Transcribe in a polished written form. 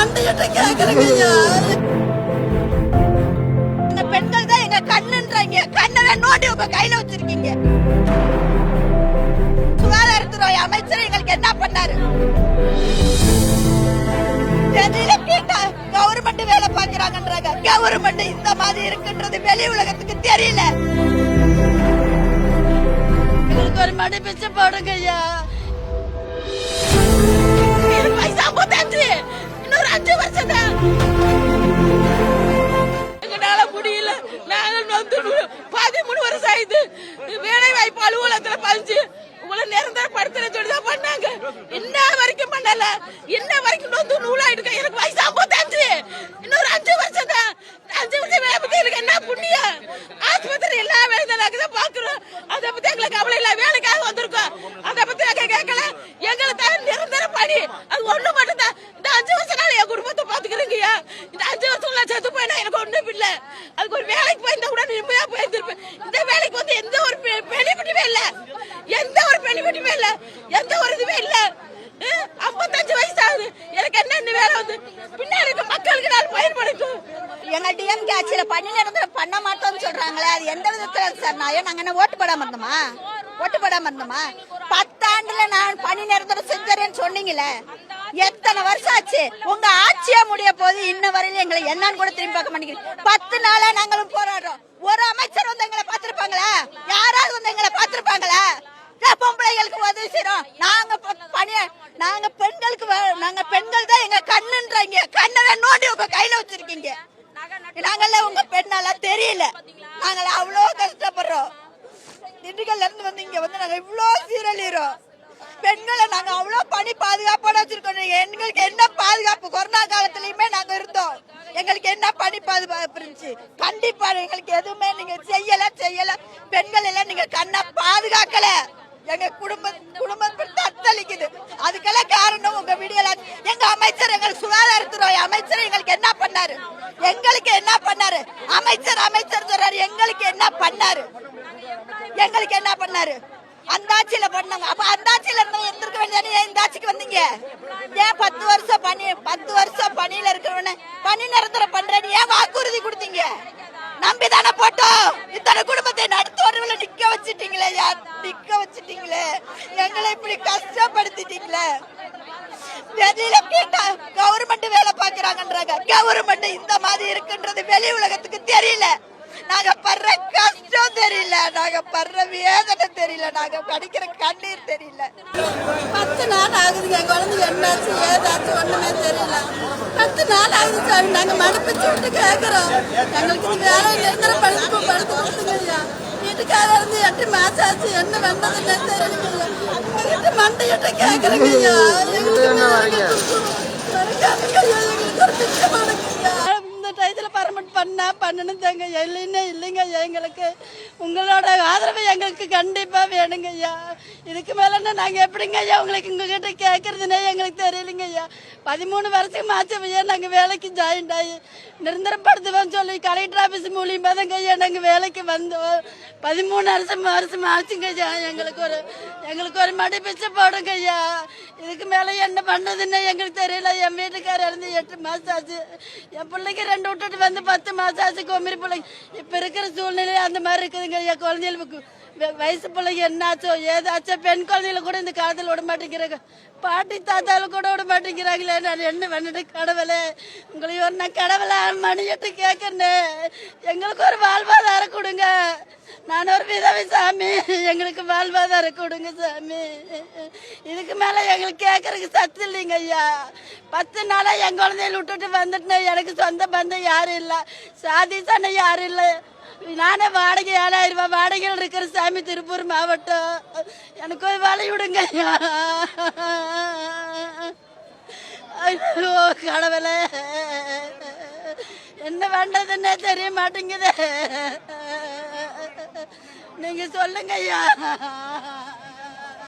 மண்டையிட்ட கேக்குறீங்க ஐயா. இந்த பெண்கள் தான் எங்க கண்ணுன்றாங்க. கண்ணை நோண்டி உங்க கையில வச்சிருக்கீங்க. சுகாதாரத்துறை அமைச்சர் எங்களுக்கு என்ன பண்ணாரு? கவர்மெண்ட் வேலை பாக்குறாங்கன்றாங்க. கவர்மெண்ட் இந்த மாதிரி இருக்குன்றது வெளி உலகத்துக்கு தெரியல. எங்களுக்கு ஒரு மணி பிச்சை போடுங்க ஐயா. பைசா போட்டாச்சு. இன்னொரு 5 வருஷம் தான் எங்களால முடியல. நாங்கள் 13 வருஷம் ஆயிடுது. வேலை வாய்ப்பு அலுவலகத்துல பதிச்சு உங்களை நிரந்தரப்படுத்துற சொல்லிதான் பண்ணாங்க. இன்ன வரைக்கும் பண்ணல. இன்ன வரைக்கும் நூலாயிட்டு எனக்கு வயசா போட்டாச்சு. இன்னொரு 5 வருஷம் தான். 5 வருஷம் வேலை பத்தி எனக்கு என்ன புண்ணியம்? ஆஸ்பத்திரி எல்லா வேலை நாங்கதான் பாக்குறோம். அதை பத்தி எங்களுக்கு கவலை இல்ல. வேலைக்காக வந்திருக்கோம். அதை பத்தி நாங்க கேட்கல. எங்களை தான் நிரந்தர பணி. அது ஒண்ணு மட்டும் தான். இந்த 5 வருஷம் நாள் என் குடும்பத்தை பாத்துக்கிறீங்கயா. இந்த 5 வருஷம் நான் செத்து போயினா எனக்கு ஒண்ணும் இல்ல. அதுக்கு ஒரு வேலைக்கு போயிருந்தா கூட நிம்மதியா போயிருந்திருப்பேன். இந்த வேலைக்கு வந்து எந்த ஒரு பெனிஃபிட்டுமே இல்ல. எந்த ஒரு பெனிஃபிட்டுமே இல்ல. எந்த ஒரு இதுவே இல்ல. 55 வயசு ஆகுது. எனக்கு என்ன வேலை வந்து பின்னாடி இருக்க மக்களுக்கு நான் பயன்படுத்தும். எங்க டிஎம்கே ஆட்சியில பணி நிரந்தரம் பண்ண மாட்டோம்னு சொல்றாங்களே, அது எந்த விதத்துல சார்? நாங்க என்ன ஓட்டு போடாம இருந்தோமா? 10 ஆண்டுல நான் பணி நிரந்தரம் செஞ்சேன்னு சொன்னீங்களே, எத்தனை வருஷம் ஆச்சு? உங்க ஆட்சியா முடிய போது இன்ன வரையில எங்களை என்னன்னு கூட திரும்பி பார்க்க மாட்டேங்கிறீங்க. 10 நாளா நாங்களும் போராடுறோம். ஒரு அமைச்சர் வந்து எங்களை பாத்துருப்பாங்களா? யாராவது வந்து எங்களை பாத்துருப்பாங்களா? பொம்பளைகளுக்கு உதவி செய்யறோம். நாங்க பெண்கள் தான் எங்க கண்ணுன்றாங்க. கண்ணை நோண்டி உங்க கையில வச்சிருக்கீங்க. நாங்கள உங்க பெண்ணால தெரியல. நாங்கள அவ்வளோ கஷ்டப்படுறோம். திண்டுக்கல்ல இருந்து வந்து இங்க வந்து நாங்க இவ்வளோ சீரழிறோம். பெண்களை நாங்க அவ்வளோ பணி பாதுகாப்போட வச்சிருக்கோம். எங்களுக்கு என்ன பாதுகாப்பு? கொரோனா காலத்திலயுமே நாங்க இருந்தோம். எங்களுக்கு என்ன பணி பாதுகாப்பு இருந்துச்சு? கண்டிப்பா எங்களுக்கு எதுவுமே நீங்க செய்யல. பெண்கள் எல்லாம் நீங்க கண்ணை பாதுகாக்கல. எங்க குடும்பம் தத்தளிக்குது. அதுக்கெல்லாம் காரணம் உங்க வீடியோல. எங்க அமைச்சர், எங்க சுகாதாரத்துறை அமைச்சர் எங்களுக்கு என்ன பண்ணாரு? அமைச்சர் சொல்றாரு. எங்களுக்கு என்ன பண்ணாரு? அந்த ஆட்சியில பண்ணாங்க. அப்ப அந்த ஆட்சியில இருந்திருக்க வேண்டியதானே. இந்த ஆட்சிக்கு வந்தீங்க ஏன்? 10 வருஷம் பணியில இருக்கிறவன பணி நிரந்தரம் பண்றேன்னு ஏன் வாக்குறுதி கொடுத்தீங்க? நம்பிதானே போட்டோம். இத்தனை குடும்பத்தை நடுத்தோர்ல நிக்க வச்சுட்டீங்களே. எங்களை இப்படி கஷ்டப்படுத்திட்டீங்களே. வெளியில கேட்டா கவர்மெண்ட் வேலை பாக்குறாங்கன்றாங்க. கவர்மெண்ட் இந்த மாதிரி இருக்குன்றது வெளி உலகத்துக்கு தெரியல. நாங்க படுற கஷ்டம் தெரியல. நாங்க படுற வேதனை தெரியல. நாங்க படிக்கிற கண்ணீர் தெரியல. 10 நாள் ஆகுதுங்க. குழந்தை என்னாச்சு ஏதாச்சு ஒண்ணுமே தெரியல. 10 நாள் ஆகுது சார். நாங்க மனப்பிச்சு விட்டு கேட்கிறோம். எங்களுக்கு இது வேலை நிரந்தரம் படுத்து கொடுத்துங்கய்யா. வீட்டுக்காரர் இருந்து 8 மாசம் ஆச்சு. என்ன வந்ததுன்னு தெரியலையா? உங்ககிட்ட மண்டையிட்ட கேட்கறீங்கய்யா. டயத்துல பர்மனெண்ட் பண்ணணும் தாங்க. இல்லைங்க ஐயா. எங்களுக்கு உங்களோட ஆதரவு எங்களுக்கு கண்டிப்பா வேணுங்க ஐயா. இதுக்கு மேல நாங்க எப்படிங்க ஐயா உங்களுக்கு உங்ககிட்ட கேட்கறதுனே எங்களுக்கு தெரியலைங்க ஐயா. 13 வருஷம் ஆச்சு நாங்க வேலைக்கு ஜாயின் ஆகி நிரந்தரப்படுத்துவோம் சொல்லி கலெக்டர் ஆபீஸ் மூலியமா தாங்க ஐயா நாங்க வேலைக்கு வந்தோம். 13 வருஷம் ஆச்சுங்க ஐயா. எங்களுக்கு ஒரு மடி பிச்சை போடுங்க ஐயா. இதுக்கு மேல என்ன பண்ணதுன்னு எங்களுக்கு தெரியல. என் வீட்டுக்காரர் இருந்து 8 மாசம் ஆச்சு. என் பிள்ளைக்கு 2 விட்டுட்டு வந்து 10 மாசம் ஆச்சு. கொமிரி பிள்ளைங்க இப்ப இருக்கிற சூழ்நிலை அந்த மாதிரி இருக்குதுங்க ஐயா. குழந்தைகளுக்கு வயசு பிள்ளைங்க என்னாச்சோ ஏதாச்சோ பெண் குழந்தைகளை கூட இந்த காலத்தில் விட மாட்டேங்கிறாங்க. பாட்டி தாத்தாலும் கூட விட மாட்டேங்கிறாங்களே. நான் என்ன பண்ணிட்டு கடவுளே, உங்களையும் ஒரு நான் கடவுளை மணியிட்டு கேட்கறேன். எங்களுக்கு ஒரு வாழ்வாதாரம் கொடுங்க. நான் ஒரு விதவை சாமி. எங்களுக்கு வாழ்வாதாரம் கொடுங்க சாமி. இதுக்கு மேல எங்களுக்கு கேட்கறதுக்கு சத்து இல்லைங்க ஐயா. 10 நாளா என் குழந்தையில விட்டுட்டு வந்துட்டேன். எனக்கு சொந்த பந்தம் யாரும் இல்லை. சாதி சண்டை யாரும் இல்லை. நானே வாடகை 7000 ரூபாய் வாடகையில் இருக்கிற சாமி. திருப்பூர் மாவட்டம். எனக்கு ஒரு வழி விடுங்க ஐயா. ஐயோ கடவுளே, என்ன பண்றதுன்னே தெரிய மாட்டேங்குது. நீங்க சொல்லுங்க ஐயா.